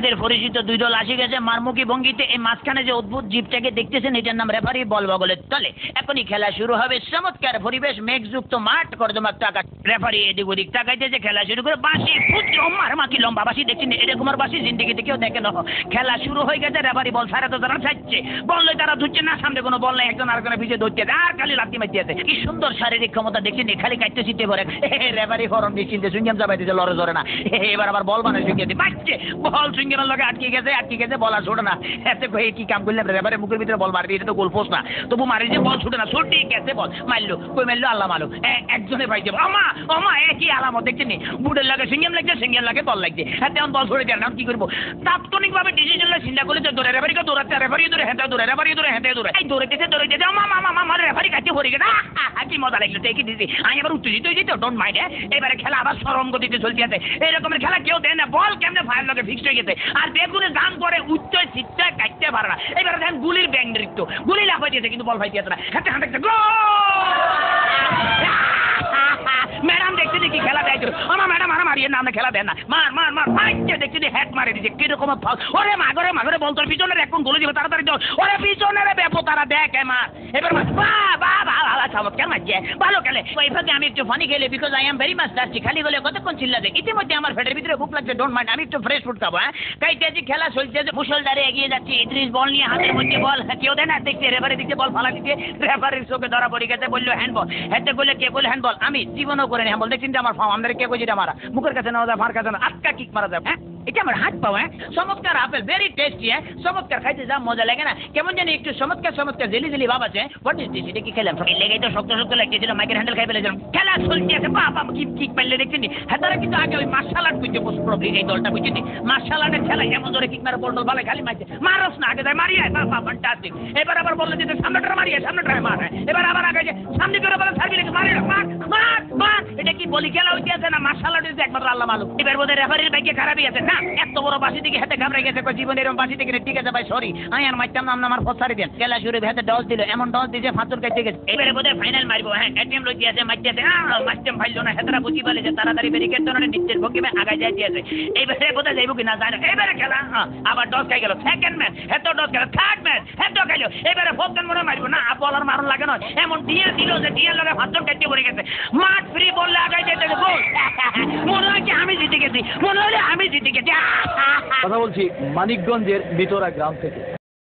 আপনাদের পরিচিত দুই দল আসে গেছে মারমুখী ভঙ্গিতে। এই মাঝখানে যে অদ্ভুত জীবটাকে দেখতেছেন এটার নাম রেফারি, বল বগলের তলে। এখনই খেলা শুরু হবে। চমৎকার পরিবেশ, মেঘযুক্ত মাঠ, কর্দমাক টাকা। রেফারি এদিক ওদিক তাকাইতেছে, খেলা শুরু করে বাঁশি ফুটছে। মার মাকি লম্বা বাঁশি দেখছেন, এরকম আর বাঁশি জিন্দিগিতে কেউ দেখে না। খেলা শুরু হয়ে গেছে। রেফারি বল ছাড়া তো তারা চাইছে, বললে তারা ধরছে না, সামনে কোনো বল নাই, একজন আরেকজনের পিছিয়ে ধরছে আর খালি লাথি মারতেছে। কি সুন্দর শারীরিক ক্ষমতা দেখছেন, খালি কাটতে চিনতে পারে। রেফারি ফরম দিয়ে চিনতে সুইংগাম চাপাই দিতে, লড়ে ধরে না। এবার আবার বল বানায় সুইংগাতে বাচ্চে, বল সুইংগামের লগে আটকে গেছে, বল আর ছোটে না। এতে কি কাম করলাম, রেফারি মুখের ভিতরে বল মারি, এটা তো গোল পোস্ট না, তবু মারি যে বল ছুটে না, ছুটি গেছে বল মারলো, কই মারলো আল্লাহ মারলো, একজনে পাইছে। আমা আমা একই আলামত দেখছেন নি, বুটের লাগে সিঙ্গেম লাগছে, সিঙ্গেম লাগে বল লাগছে। হ্যাঁ তেমন বল ছড়ে দেয় না, কি করবো? তাৎক্ষণিকভাবে ডিসিশন চিন্তা করলে দৌড়ে রেফারিকে দৌড়াচ্ছে, রেফারি দৌড়ে হেঁটে দৌড়ে, রেফারি দৌড়ে হেঁটে দৌড়ে, এই দৌড়েতেছে আমার রেফারি কাছে ভরে গেছে। কি মজা লাগলো, দেখি দিদি আমি এবার উত্তেজিত হয়ে যেতে, ডোন্ট মাইন্ড। এবারে খেলা আবার সরম গতিতে চলতে আছে। এরকমের খেলা কেউ দেয় না, বল কেমনে ফায়ার লগে ফিক্সড হয়ে গেছে, আর বেগুনে দাম করে উচ্চ চিত্তা কাটতে পারে না। এবারে দেখেন গুলির ব্যাং নৃত্য, গুলি লাফাই দিয়েছে কিন্তু বল ফাইতে না, হাতে হাতে ম্যাডাম দেখতে দেখি খেলা দেয়, আমার ম্যাডাম আর মারিয়ে না, খেলা দেয় না, মার মার মার ফাইটে দেখতে দেখি হ্যাট মারে দিচ্ছে। কিরকম ওরে মাগরে বল তোর পিছনে এখন গোলে দিবে, তাড়াতাড়ি দৌড়, ওরে পিছনের ব্যাপো তারা দেখ মার। এবার চমৎকার মারছে, ভালো খেলে। ওইভাবে আমি একটু ফানি খেলে, because I am very much tasty. খালি গেলে কতক্ষণ চিল্লা দেয়, ইতিমধ্যে আমার পেটের ভিতরে ভুক লাগছে, ডোন্ট মাইন্ড, আমি একটু ফ্রেশ ফুড খাবো। হ্যাঁ কাইতে খেলা চলছে, মুসলধারে এগিয়ে যাচ্ছে। ইদ্রিস বল নিয়ে হাতের মধ্যে বল, কেউ দেয় না দেখছে, রেফারি দিচ্ছে বল ফালা দিচ্ছে, রেফারির চোখে ধরা পড়ে গেছে, বললো হ্যান্ডবল। হেঁটে বললে কে বলে হ্যান্ডবল, আমি জীবনও করে হ্যান্ডবল দেখছেন যে আমার ফার্ম, আমাদের কে বলছি মারা, মুখের কাছে নেওয়া যায়, ফার কাছে না, আটকা কিক মারা যায়। হ্যাঁ এটা আমার হাত পাও। হ্যাঁ চমৎকার আপেল, ভেরি টেস্টি। হ্যাঁ চমৎকার, খাইতে যা মজা লাগে না, কেমন জানি একটু চমৎকার জেলি জেলি ভাব আছে। হোয়াট ইজ দিস, এটা কি খেলাম? লেগে তো শক্ত লাগতেছিল, মাইকের হ্যান্ডেল খাই ফেলেছিলাম। খেলা চলছে আছে, বাবা কিক পাইলে দেখছেন। হ্যাঁ তারা কিন্তু আগে ওই মার্শাল আর্ট বুঝছে, মোস্ট প্রবলি এই দলটা বুঝছেন, মার্শাল আর্টের খেলা এমন ধরে কিক মারে, বল ভালো খালি মারছে, মারস না আগে যায় মারিয়ে, বাবা ফ্যান্টাস্টিক। এবার আবার বললো যে সামনেটা মারিয়ে, সামনেটা মার। এবার আবার আগে যে সামনে করে বলে সার্ভি লেগে মারি, মার মার মার। এটা কি বলি খেলা হইতে আছে না মার্শাল আর্ট হইতে একমাত্র আল্লাহ মালুম। এবার বোধহয় রেফারির ভাগ্যে খারাপই আছে, না এত বড় বাসি দিকে হাতে ঘাবড়ে গেছে, জীবনে এরকম বাসি দিকে। ঠিক আছে ভাই সরি, আমি আর মারতাম না, আমার ফসারি দেন। খেলা শুরু হাতে ডস দিল, এমন ডস দিয়েছে ফাঁচুর কাটতে গেছে। এবারে বোধহয় ফাইনাল মারবো। হ্যাঁ এটিএম লইতে আছে, মারতে আছে, মারতাম ফাইল না, হেতারা বুঝি বলে যে তাড়াতাড়ি ব্যারিকেড ধরে নিচের ভঙ্গিমে আগায় যাইতে আছে। এইবারে বোধহয় যাইব কিনা যায় না। এবারে খেলা আবার ডস খাই গেল, সেকেন্ড ম্যাচ হেতো ডস গেল, থার্ড ম্যাচ হেতো খাইলো। এবারে ফোর্থ মনে মারবো না, বল আর মারণ লাগে নয়, এমন দিয়ে দিল যে দিয়ে লগে ফাঁচুর কাটতে পড়ে গেছে। মাঠ ফ্রি বললে আগায় যেতে গোল। মনে হয় কি আমি জিতে গেছি, মনে হলে আমি জিতে গেছি। কথা বলছি মানিকগঞ্জের মিটোরা গ্রাম থেকে।